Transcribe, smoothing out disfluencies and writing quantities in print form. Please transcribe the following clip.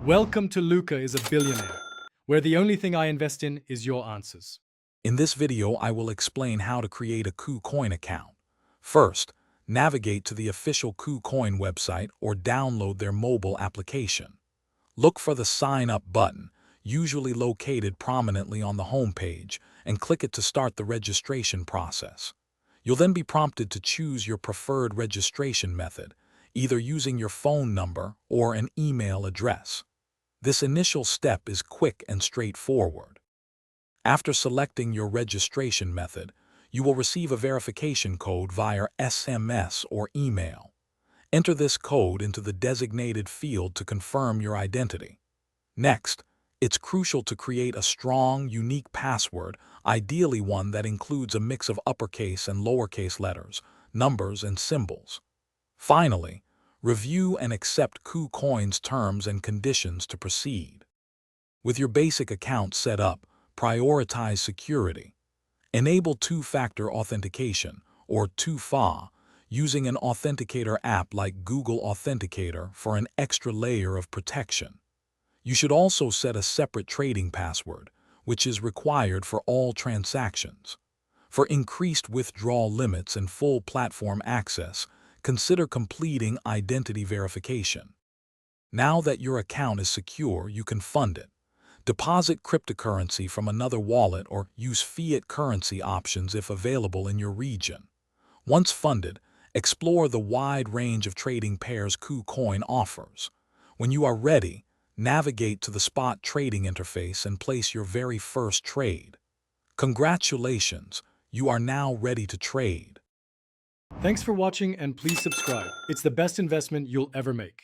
Welcome to Luca is a Billionaire, where the only thing I invest in is your answers. In this video, I will explain how to create a KuCoin account. First, navigate to the official KuCoin website or download their mobile application. Look for the Sign Up button, usually located prominently on the homepage, and click it to start the registration process. You'll then be prompted to choose your preferred registration method, either using your phone number or an email address. This initial step is quick and straightforward. After selecting your registration method, you will receive a verification code via SMS or email. Enter this code into the designated field to confirm your identity. Next, it's crucial to create a strong, unique password, ideally one that includes a mix of uppercase and lowercase letters, numbers, and symbols. Finally, review and accept KuCoin's terms and conditions to proceed. With your basic account set up, prioritize security. Enable two-factor authentication, or 2FA, using an authenticator app like Google Authenticator for an extra layer of protection. You should also set a separate trading password, which is required for all transactions. For increased withdrawal limits and full platform access, consider completing identity verification. Now that your account is secure, you can fund it. Deposit cryptocurrency from another wallet or use fiat currency options if available in your region. Once funded, explore the wide range of trading pairs KuCoin offers. When you are ready, navigate to the spot trading interface and place your very first trade. Congratulations, you are now ready to trade. Thanks for watching and please subscribe. It's the best investment you'll ever make.